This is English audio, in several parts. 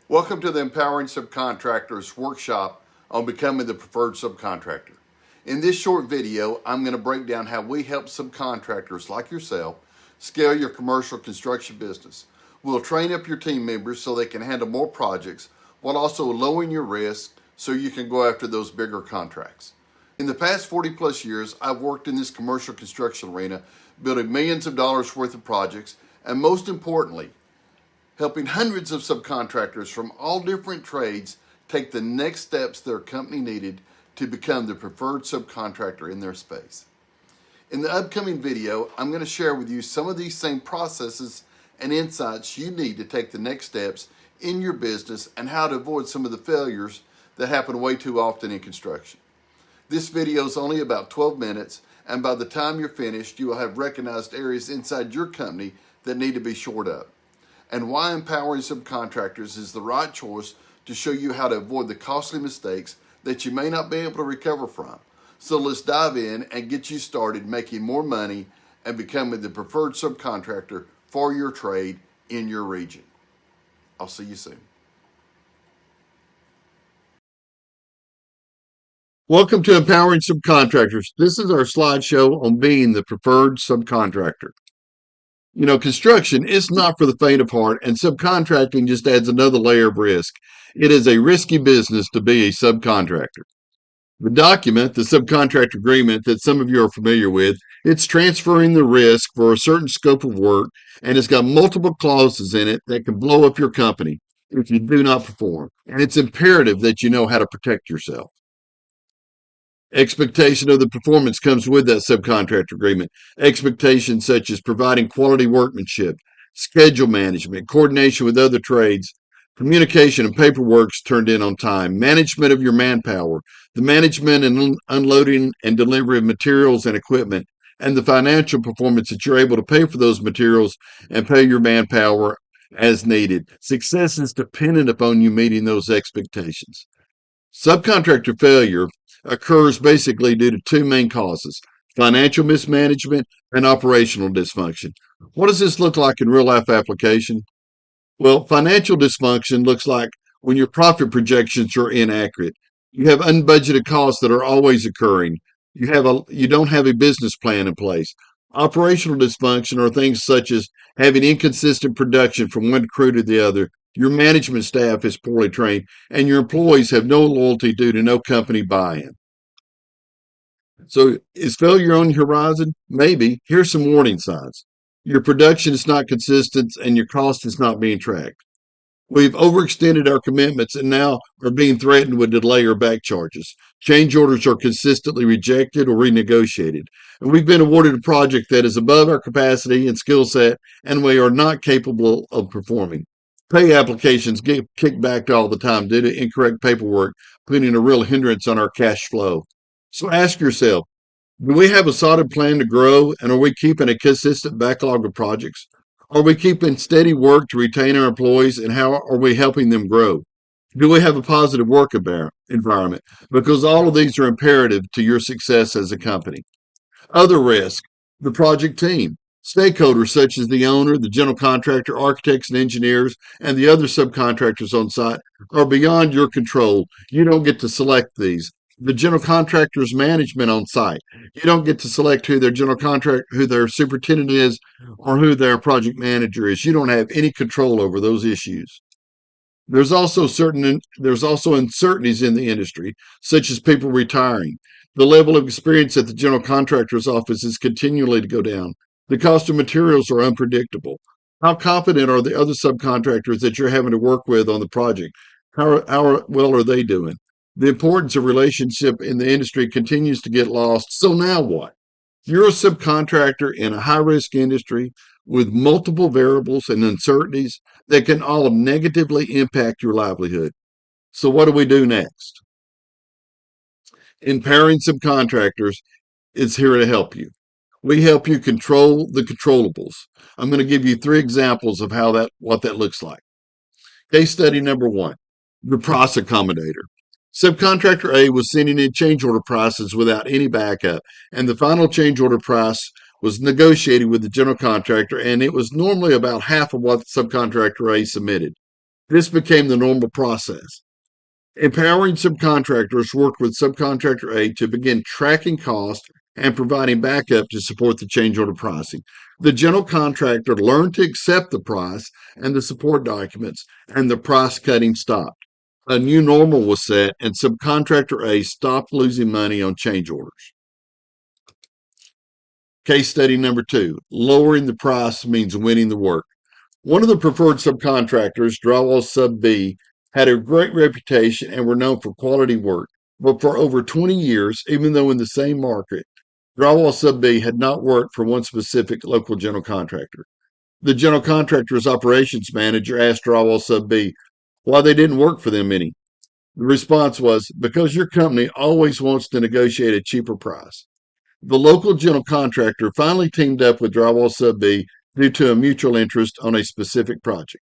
Welcome to the Empowering Subcontractors workshop on becoming the preferred subcontractor. In this short video, I'm going to break down how we help subcontractors like yourself scale your commercial construction business. We'll train up your team members so they can handle more projects while also lowering your risk so you can go after those bigger contracts. In the past 40 plus years, I've worked in this commercial construction arena, building millions of dollars worth of projects, and most importantly, helping hundreds of subcontractors from all different trades take the next steps their company needed to become the preferred subcontractor in their space. In the upcoming video, I'm going to share with you some of these same processes and insights you need to take the next steps in your business and how to avoid some of the failures that happen way too often in construction. This video is only about 12 minutes, and by the time you're finished, you will have recognized areas inside your company that need to be shored up, and why empowering subcontractors is the right choice to show you how to avoid the costly mistakes that you may not be able to recover from. So let's dive in and get you started making more money and becoming the preferred subcontractor for your trade in your region. I'll see you soon. Welcome to Empowering Subcontractors. This is our slideshow on being the preferred subcontractor. You know, construction is not for the faint of heart, and subcontracting just adds another layer of risk. It is a risky business to be a subcontractor. The document, the subcontract agreement that some of you are familiar with, it's transferring the risk for a certain scope of work, and it's got multiple clauses in it that can blow up your company if you do not perform. And it's imperative that you know how to protect yourself. Expectation of the performance comes with that subcontract agreement. Expectations such as providing quality workmanship, schedule management, coordination with other trades, communication and paperwork's turned in on time, management of your manpower, the management and unloading and delivery of materials and equipment, and the financial performance that you're able to pay for those materials and pay your manpower as needed. Success is dependent upon you meeting those expectations. Subcontractor failure occurs basically due to two main causes: financial mismanagement and operational dysfunction. What does this look like in real life application? Well, financial dysfunction looks like when your profit projections are inaccurate. You have unbudgeted costs that are always occurring. You don't have a business plan in place. Operational dysfunction are things such as having inconsistent production from one crew to the other. Your management staff is poorly trained, and your employees have no loyalty due to no company buy-in. So is failure on your horizon? Maybe. Here's some warning signs. Your production is not consistent and your cost is not being tracked. We've overextended our commitments and now are being threatened with delay or back charges. Change orders are consistently rejected or renegotiated. And we've been awarded a project that is above our capacity and skill set, and we are not capable of performing. Pay applications get kicked back all the time due to incorrect paperwork, putting a real hindrance on our cash flow. So ask yourself, do we have a solid plan to grow, and are we keeping a consistent backlog of projects? Are we keeping steady work to retain our employees, and how are we helping them grow? Do we have a positive work environment? Because all of these are imperative to your success as a company. Other risk, the project team. Stakeholders such as the owner, the general contractor, architects and engineers, and the other subcontractors on site are beyond your control. You don't get to select these. The general contractor's management on site. You don't get to select who who their superintendent is, or who their project manager is. You don't have any control over those issues. There's also uncertainties in the industry, such as people retiring. The level of experience at the general contractor's office is continually to go down. The cost of materials are unpredictable. How confident are the other subcontractors that you're having to work with on the project? How well are they doing? The importance of relationship in the industry continues to get lost. So now what? You're a subcontractor in a high-risk industry with multiple variables and uncertainties that can all negatively impact your livelihood. So what do we do next? Empowering Subcontractors is here to help you. We help you control the controllables. I'm going to give you 3 examples of what that looks like. Case study number 1, the price accommodator. Subcontractor A was sending in change order prices without any backup, and the final change order price was negotiated with the general contractor, and it was normally about half of what subcontractor A submitted. This became the normal process. Empowering subcontractors worked with subcontractor A to begin tracking costs and providing backup to support the change order pricing. The general contractor learned to accept the price and the support documents, and the price cutting stopped. A new normal was set, and subcontractor A stopped losing money on change orders. Case study number 2, lowering the price means winning the work. One of the preferred subcontractors, Drywall Sub B, had a great reputation and were known for quality work. But for over 20 years, even though in the same market, Drywall Sub B had not worked for one specific local general contractor. The general contractor's operations manager asked Drywall Sub B why they didn't work for them any. The response was, because your company always wants to negotiate a cheaper price. The local general contractor finally teamed up with Drywall Sub B due to a mutual interest on a specific project.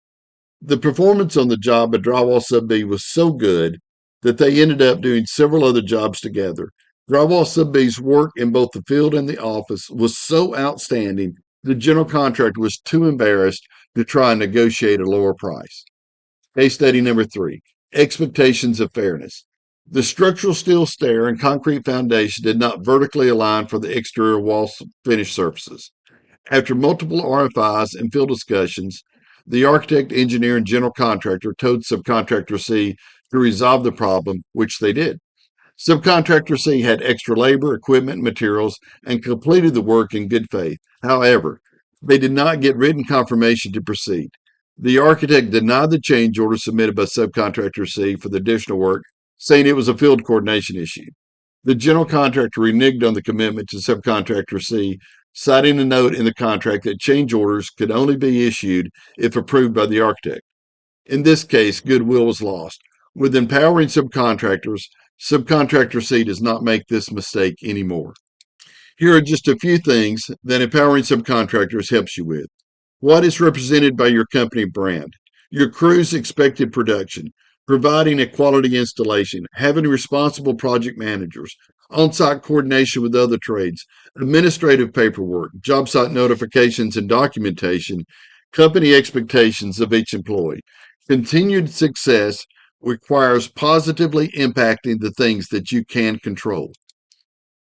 The performance on the job at Drywall Sub B was so good that they ended up doing several other jobs together. Drywall Sub B's work in both the field and the office was so outstanding, the general contractor was too embarrassed to try and negotiate a lower price. Case study number 3, expectations of fairness. The structural steel stair and concrete foundation did not vertically align for the exterior wall finish surfaces. After multiple RFIs and field discussions, the architect, engineer, and general contractor told subcontractor C to resolve the problem, which they did. Subcontractor C had extra labor, equipment, and materials, and completed the work in good faith. However, they did not get written confirmation to proceed. The architect denied the change order submitted by subcontractor C for the additional work, saying it was a field coordination issue. The general contractor reneged on the commitment to subcontractor C, citing a note in the contract that change orders could only be issued if approved by the architect. In this case, goodwill was lost. With empowering subcontractors, subcontractor C does not make this mistake anymore. Here are just a few things that empowering subcontractors helps you with. What is represented by your company brand? Your crew's expected production, providing a quality installation, having responsible project managers, on-site coordination with other trades, administrative paperwork, job site notifications and documentation, company expectations of each employee. Continued success requires positively impacting the things that you can control.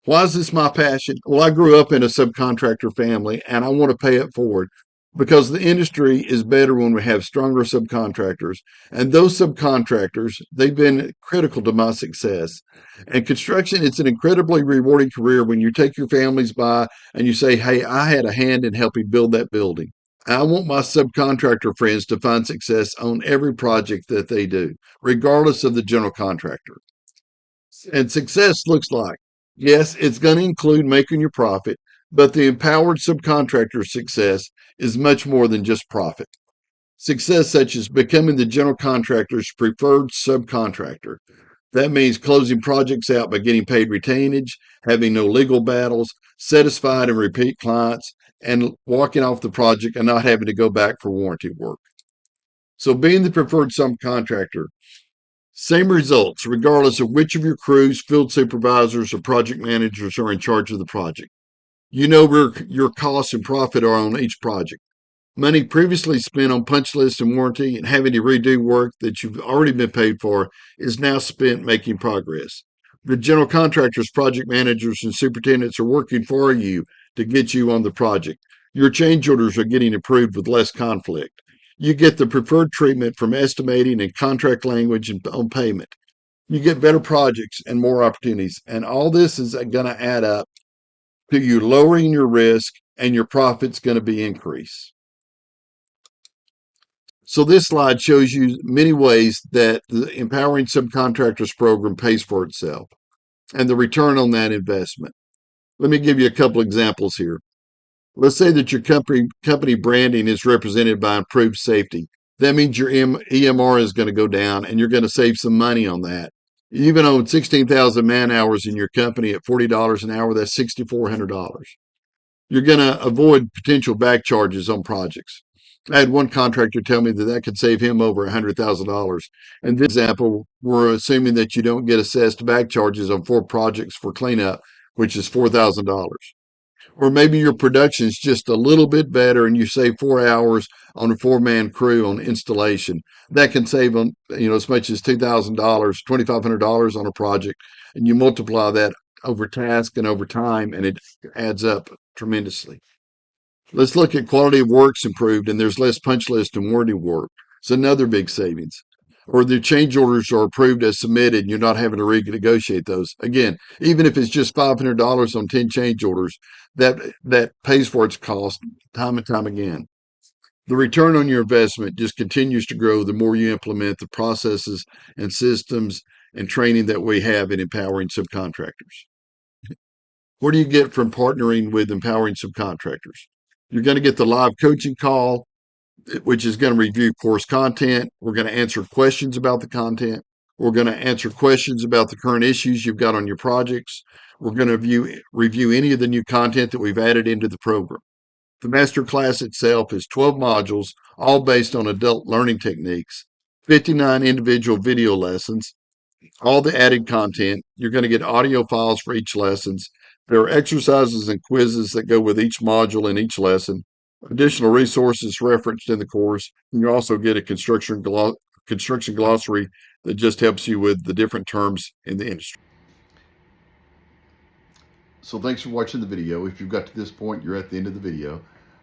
Why is this my passion? Well, I grew up in a subcontractor family and I want to pay it forward because the industry is better when we have stronger subcontractors. And those subcontractors, they've been critical to my success. And construction, it's an incredibly rewarding career when you take your families by and you say, hey, I had a hand in helping build that building. I want my subcontractor friends to find success on every project that they do, regardless of the general contractor. And success looks like, yes, it's going to include making your profit, but the empowered subcontractor success is much more than just profit. Success such as becoming the general contractor's preferred subcontractor. That means closing projects out by getting paid retainage, having no legal battles, satisfied and repeat clients, and walking off the project and not having to go back for warranty work. So being the preferred subcontractor, same results regardless of which of your crews, field supervisors, or project managers are in charge of the project. You know where your costs and profit are on each project. Money previously spent on punch list and warranty and having to redo work that you've already been paid for is now spent making progress. The general contractors, project managers, and superintendents are working for you to get you on the project. Your change orders are getting approved with less conflict. You get the preferred treatment from estimating and contract language and on payment. You get better projects and more opportunities. And all this is going to add up to you lowering your risk, and your profit's going to be increased. So this slide shows you many ways that the Empowering Subcontractors program pays for itself and the return on that investment. Let me give you a couple examples here. Let's say that your company branding is represented by improved safety. That means your EMR is going to go down and you're going to save some money on that. You even own 16,000 man hours in your company at $40 an hour, that's $6,400. You're going to avoid potential back charges on projects. I had one contractor tell me that that could save him over $100,000. In this example, we're assuming that you don't get assessed back charges on 4 projects for cleanup, which is $4,000. Or maybe your production is just a little bit better and you save 4 hours on a 4-man crew on installation. That can save on, as much as $2,000, $2,500 on a project. And you multiply that over task and over time, and it adds up tremendously. Let's look at quality of work's improved and there's less punch list and warranty work. It's another big savings. Or the change orders are approved as submitted and you're not having to renegotiate those. Again, even if it's just $500 on 10 change orders, that pays for its cost time and time again. The return on your investment just continues to grow the more you implement the processes and systems and training that we have in empowering subcontractors. What do you get from partnering with empowering subcontractors? You're going to get the live coaching call, which is going to review course content. We're going to answer questions about the content. We're going to answer questions about the current issues you've got on your projects. We're going to review any of the new content that we've added into the program. The master class itself is 12 modules, all based on adult learning techniques, 59 individual video lessons, all the added content. You're going to get audio files for each lessons. There are exercises and quizzes that go with each module and each lesson. Additional resources referenced in the course. And you also get a construction glossary that just helps you with the different terms in the industry. So thanks for watching the video. If you've got to this point, you're at the end of the video.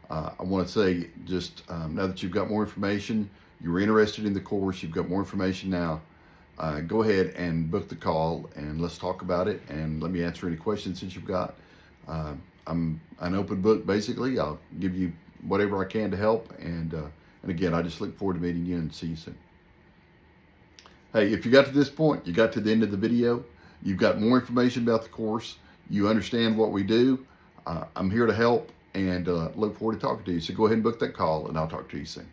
I want to say just now that you've got more information, you're interested in the course, you've got more information now, go ahead and book the call and let's talk about it and let me answer any questions that you've got. I'm an open book, basically. I'll give you whatever I can to help. And again, I just look forward to meeting you and see you soon. Hey, if you got to this point, you got to the end of the video, you've got more information about the course, you understand what we do, I'm here to help and look forward to talking to you. So go ahead and book that call and I'll talk to you soon.